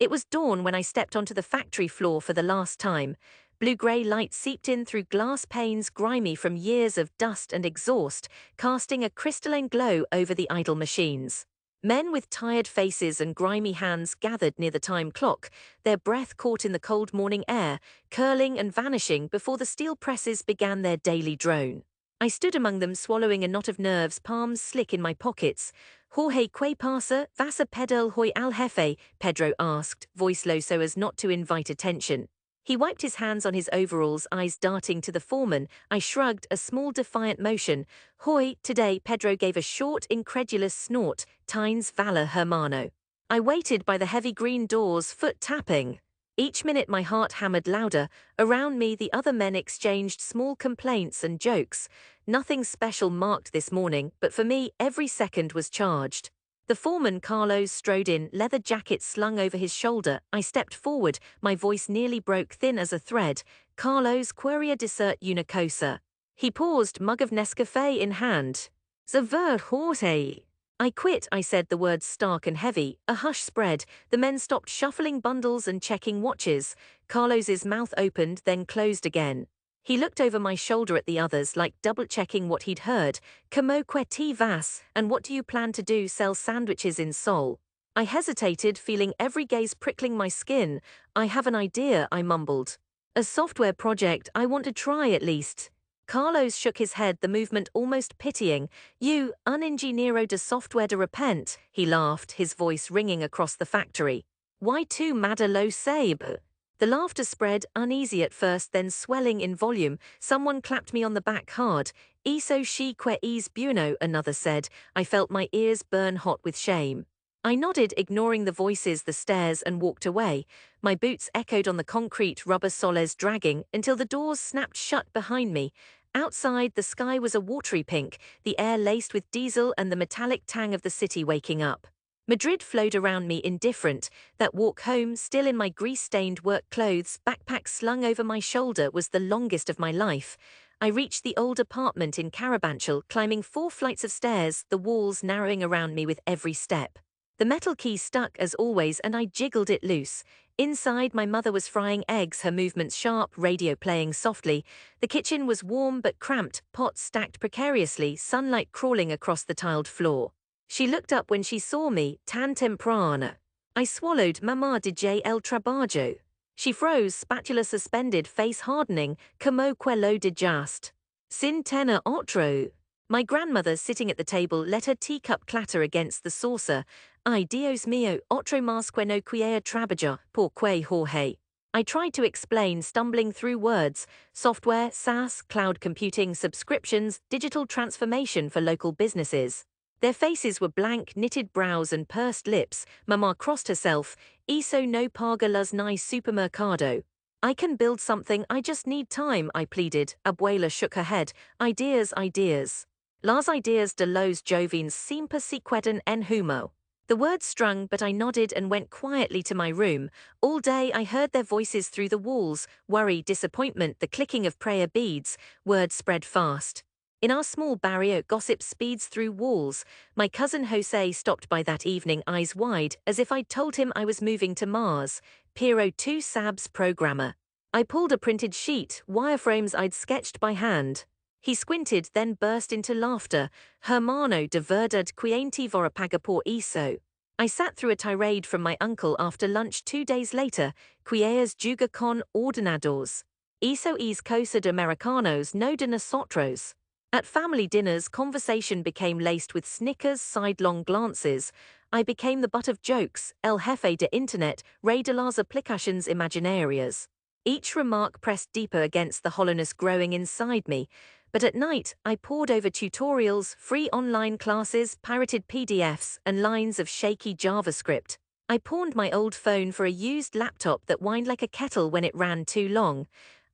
It was dawn when I stepped onto the factory floor for the last time. Blue-grey light seeped in through glass panes grimy from years of dust and exhaust, casting a crystalline glow over the idle machines. Men with tired faces and grimy hands gathered near the time clock, their breath caught in the cold morning air, curling and vanishing before the steel presses began their daily drone. I stood among them, swallowing a knot of nerves, palms slick in my pockets. Jorge, ¿qué pasa? ¿Vas a pedir hoy al jefe? Pedro asked, voice low so as not to invite attention. He wiped his hands on his overalls, eyes darting to the foreman. I shrugged, a small defiant motion. Hoy, today, Pedro gave a short, incredulous snort. Tines valor, hermano. I waited by the heavy green doors, foot tapping. Each minute my heart hammered louder. Around me the other men exchanged small complaints and jokes. Nothing special marked this morning, but for me every second was charged. The foreman Carlos strode in, leather jacket slung over his shoulder. I stepped forward, my voice nearly broke, thin as a thread. Carlos, queria dessert una cosa. He paused, mug of Nescafe in hand. Zaver Jorge. I quit, I said, the words stark and heavy. A hush spread. The men stopped shuffling bundles and checking watches. Carlos's mouth opened, then closed again. He looked over my shoulder at the others, like double-checking what he'd heard. Como que te vas? And what do you plan to do, sell sandwiches in Seoul? I hesitated, feeling every gaze prickling my skin. I have an idea, I mumbled. A software project, I want to try at least. Carlos shook his head, the movement almost pitying. You, un ingeniero de software de repente, he laughed, his voice ringing across the factory. Why tu mada lo sabe? The laughter spread, uneasy at first, then swelling in volume. Someone clapped me on the back hard. Eso she que es bueno, another said. I felt my ears burn hot with shame. I nodded, ignoring the voices, the stares, and walked away. My boots echoed on the concrete, rubber soles dragging, until the doors snapped shut behind me. Outside, the sky was a watery pink, the air laced with diesel and the metallic tang of the city waking up. Madrid flowed around me, indifferent. That walk home, still in my grease-stained work clothes, backpack slung over my shoulder, was the longest of my life. I reached the old apartment in Carabanchel, climbing 4 flights of stairs, the walls narrowing around me with every step. The metal key stuck as always, and I jiggled it loose. Inside, my mother was frying eggs, her movements sharp, radio playing softly. The kitchen was warm but cramped, pots stacked precariously, sunlight crawling across the tiled floor. She looked up when she saw me, tan temprana. I swallowed, Mamá DJ el trabajo. She froze, spatula suspended, face hardening, como que lo dijaste. Sin tener otro. My grandmother, sitting at the table, let her teacup clatter against the saucer. Ay, Dios mío, otro más que no quiera trabajar, porque Jorge. I tried to explain, stumbling through words. Software, SaaS, cloud computing, subscriptions, digital transformation for local businesses. Their faces were blank, knitted brows and pursed lips. Mama crossed herself. Eso no paga las ni supermercado. I can build something, I just need time, I pleaded. Abuela shook her head. Ideas, ideas. Las ideas de los jóvenes siempre se quedan en humo. The words strung, but I nodded and went quietly to my room. All day I heard their voices through the walls. Worry, disappointment, the clicking of prayer beads. Words spread fast. In our small barrio, gossip speeds through walls. My cousin Jose stopped by that evening, eyes wide, as if I'd told him I was moving to Mars. Piero 2 Sabs programmer. I pulled a printed sheet, wireframes I'd sketched by hand. He squinted, then burst into laughter. Hermano de verdad quiente vora paga por eso. I sat through a tirade from my uncle after lunch 2 days later. Quieres juga con ordenadores. Eso es cosa de americanos, no de nosotros. At family dinners, conversation became laced with snickers, sidelong glances. I became the butt of jokes, el jefe de internet, rey de las aplicaciones imaginarias. Each remark pressed deeper against the hollowness growing inside me. But at night, I pored over tutorials, free online classes, pirated PDFs, and lines of shaky JavaScript. I pawned my old phone for a used laptop that whined like a kettle when it ran too long.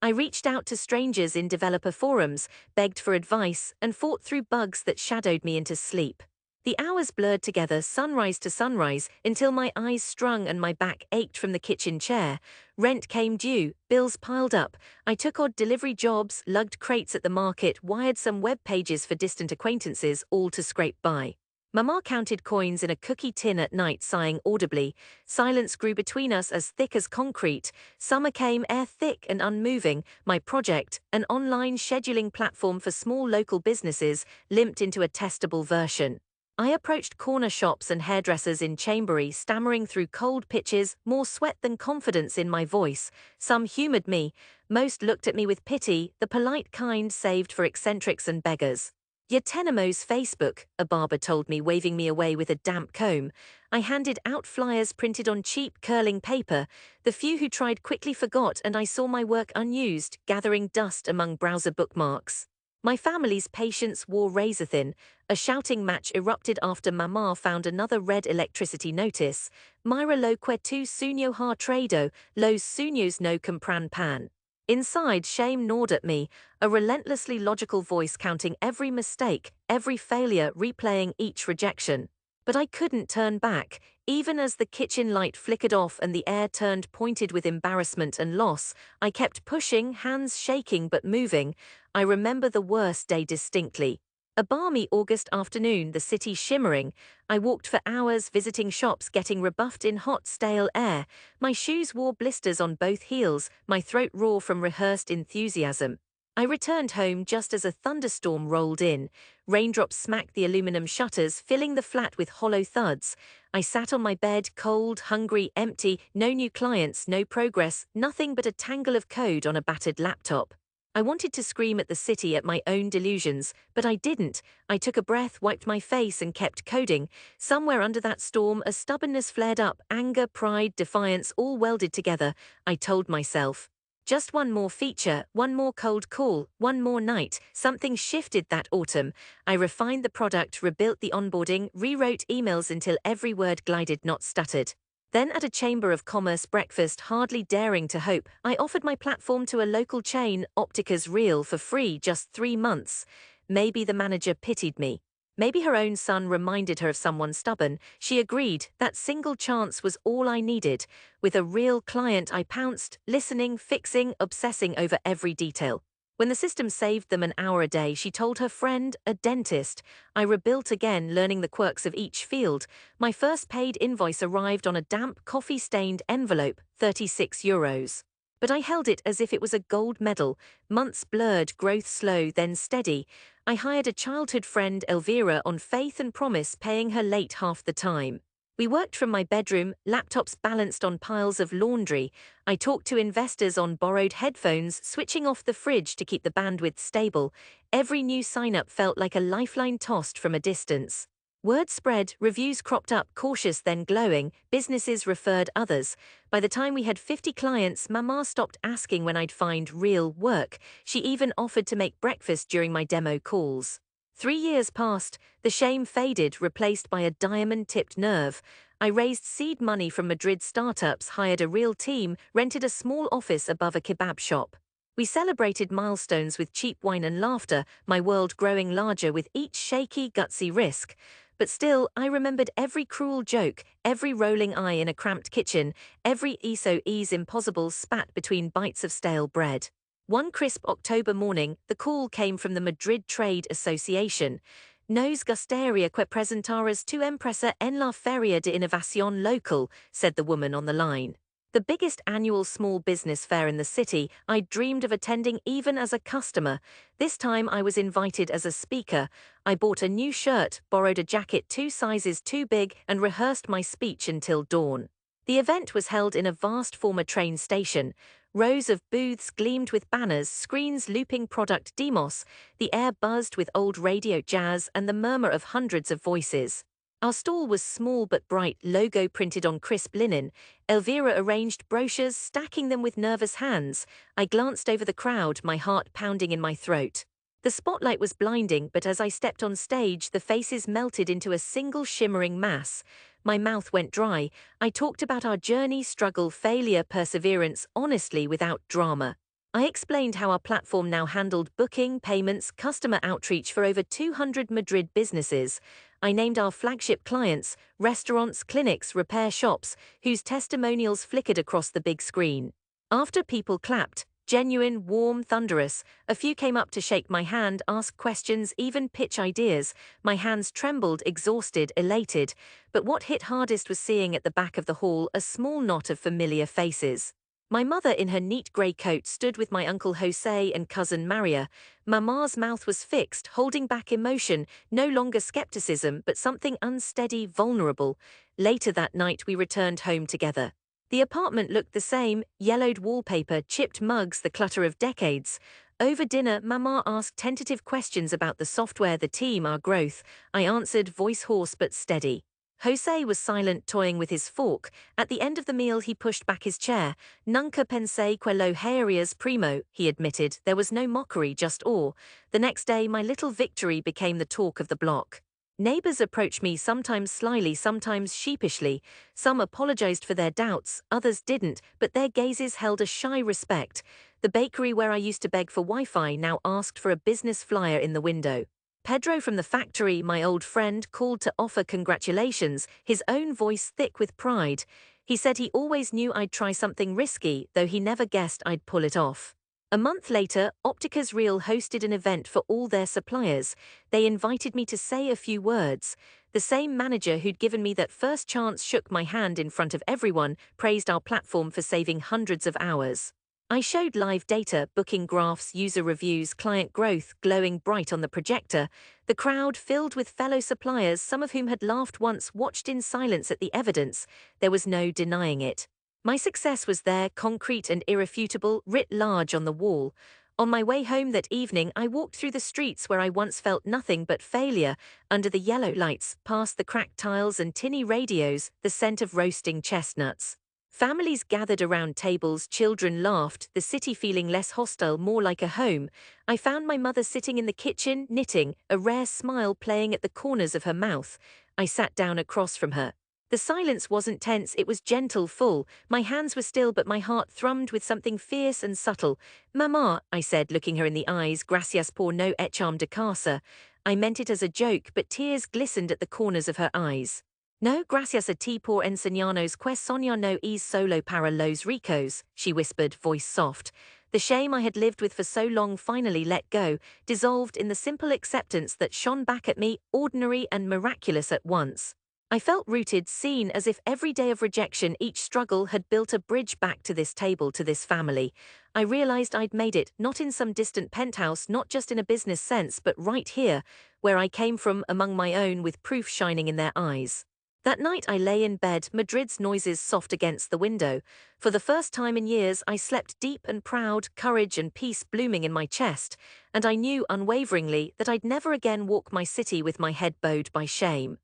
I reached out to strangers in developer forums, begged for advice, and fought through bugs that shadowed me into sleep. The hours blurred together, sunrise to sunrise, until my eyes strung and my back ached from the kitchen chair. Rent came due, bills piled up. I took odd delivery jobs, lugged crates at the market, wired some web pages for distant acquaintances, all to scrape by. Mama counted coins in a cookie tin at night, sighing audibly. Silence grew between us as thick as concrete. Summer came, air thick and unmoving. My project, an online scheduling platform for small local businesses, limped into a testable version. I approached corner shops and hairdressers in Chambery, stammering through cold pitches, more sweat than confidence in my voice. Some humoured me. Most looked at me with pity, the polite kind saved for eccentrics and beggars. "Your Tenemo's Facebook," a barber told me, waving me away with a damp comb. I handed out flyers printed on cheap, curling paper. The few who tried quickly forgot, and I saw my work unused, gathering dust among browser bookmarks. My family's patience wore razor thin. A shouting match erupted after Mama found another red electricity notice. "Myra lo que tu sueño har trado, los sueños no compran pan." Inside, shame gnawed at me, a relentlessly logical voice counting every mistake, every failure, replaying each rejection. But I couldn't turn back. Even as the kitchen light flickered off and the air turned pointed with embarrassment and loss, I kept pushing, hands shaking but moving. I remember the worst day distinctly. A balmy August afternoon, the city shimmering. I walked for hours, visiting shops, getting rebuffed in hot, stale air. My shoes wore blisters on both heels, my throat raw from rehearsed enthusiasm. I returned home just as a thunderstorm rolled in. Raindrops smacked the aluminum shutters, filling the flat with hollow thuds. I sat on my bed, cold, hungry, empty, no new clients, no progress, nothing but a tangle of code on a battered laptop. I wanted to scream at the city, at my own delusions, but I didn't. I took a breath, wiped my face, and kept coding. Somewhere under that storm, a stubbornness flared up, anger, pride, defiance, all welded together. I told myself, just one more feature, one more cold call, one more night. Something shifted that autumn. I refined the product, rebuilt the onboarding, rewrote emails until every word glided, not stuttered. Then at a Chamber of Commerce breakfast, hardly daring to hope, I offered my platform to a local chain, Opticas Real, for free, just 3 months. Maybe the manager pitied me. Maybe her own son reminded her of someone stubborn. She agreed. That single chance was all I needed. With a real client, I pounced, listening, fixing, obsessing over every detail. When the system saved them an hour a day, she told her friend, a dentist. I rebuilt again, learning the quirks of each field. My first paid invoice arrived on a damp, coffee-stained envelope, €36. But I held it as if it was a gold medal. Months blurred, growth slow, then steady. I hired a childhood friend, Elvira, on faith and promise, paying her late half the time. We worked from my bedroom, laptops balanced on piles of laundry. I talked to investors on borrowed headphones, switching off the fridge to keep the bandwidth stable. Every new sign-up felt like a lifeline tossed from a distance. Word spread, reviews cropped up, cautious then glowing, businesses referred others. By the time we had 50 clients, Mama stopped asking when I'd find real work. She even offered to make breakfast during my demo calls. 3 years passed, the shame faded, replaced by a diamond-tipped nerve. I raised seed money from Madrid startups, hired a real team, rented a small office above a kebab shop. We celebrated milestones with cheap wine and laughter, my world growing larger with each shaky, gutsy risk. But still, I remembered every cruel joke, every rolling eye in a cramped kitchen, every ease impossible spat between bites of stale bread. One crisp October morning, the call came from the Madrid Trade Association. "Nos gustaría que presentaras tu empresa en la Feria de Innovación Local," said the woman on the line. The biggest annual small business fair in the city, I'd dreamed of attending even as a customer. This time I was invited as a speaker. I bought a new shirt, borrowed a jacket 2 sizes too big, and rehearsed my speech until dawn. The event was held in a vast former train station. Rows of booths gleamed with banners, screens looping product demos. The air buzzed with old radio jazz and the murmur of hundreds of voices. Our stall was small but bright, logo printed on crisp linen. Elvira arranged brochures, stacking them with nervous hands. I glanced over the crowd, my heart pounding in my throat. The spotlight was blinding, but as I stepped on stage, the faces melted into a single shimmering mass. My mouth went dry. I talked about our journey, struggle, failure, perseverance, honestly, without drama. I explained how our platform now handled booking, payments, customer outreach for over 200 Madrid businesses. I named our flagship clients, restaurants, clinics, repair shops, whose testimonials flickered across the big screen. After people clapped, Genuine, warm, thunderous. A few came up to shake my hand, ask questions, even pitch ideas. My hands trembled, exhausted, elated. But what hit hardest was seeing at the back of the hall a small knot of familiar faces. My mother in her neat grey coat stood with my uncle Jose and cousin Maria. Mama's mouth was fixed, holding back emotion, no longer skepticism, but something unsteady, vulnerable. Later that night we returned home together. The apartment looked the same, yellowed wallpaper, chipped mugs, the clutter of decades. Over dinner, Mama asked tentative questions about the software, the team, our growth. I answered, voice hoarse but steady. Jose was silent, toying with his fork. At the end of the meal he pushed back his chair. Nunca pensé quello harías primo, he admitted. There was no mockery, just awe. The next day my little victory became the talk of the block. Neighbors approached me, sometimes slyly, sometimes sheepishly. Some apologized for their doubts, others didn't, but their gazes held a shy respect. The bakery where I used to beg for Wi-Fi now asked for a business flyer in the window. Pedro from the factory, my old friend, called to offer congratulations, his own voice thick with pride. He said he always knew I'd try something risky, though he never guessed I'd pull it off. A month later, Opticas Real hosted an event for all their suppliers. They invited me to say a few words. The same manager who'd given me that first chance shook my hand in front of everyone, praised our platform for saving hundreds of hours. I showed live data, booking graphs, user reviews, client growth, glowing bright on the projector. The crowd, filled with fellow suppliers, some of whom had laughed once, watched in silence at the evidence. There was no denying it. My success was there, concrete and irrefutable, writ large on the wall. On my way home that evening, I walked through the streets where I once felt nothing but failure, under the yellow lights, past the cracked tiles and tinny radios, the scent of roasting chestnuts. Families gathered around tables, children laughed, the city feeling less hostile, more like a home. I found my mother sitting in the kitchen, knitting, a rare smile playing at the corners of her mouth. I sat down across from her. The silence wasn't tense, it was gentle, full. My hands were still, but my heart thrummed with something fierce and subtle. "Mama," I said, looking her in the eyes, "gracias por no echarme de casa." I meant it as a joke, but tears glistened at the corners of her eyes. "No, gracias a ti por enseñarnos que soñar no es solo para los ricos," she whispered, voice soft. The shame I had lived with for so long finally let go, dissolved in the simple acceptance that shone back at me, ordinary and miraculous at once. I felt rooted, seen, as if every day of rejection, each struggle, had built a bridge back to this table, to this family. I realized I'd made it, not in some distant penthouse, not just in a business sense, but right here, where I came from, among my own, with proof shining in their eyes. That night I lay in bed, Madrid's noises soft against the window. For the first time in years I slept deep and proud, courage and peace blooming in my chest, and I knew unwaveringly that I'd never again walk my city with my head bowed by shame.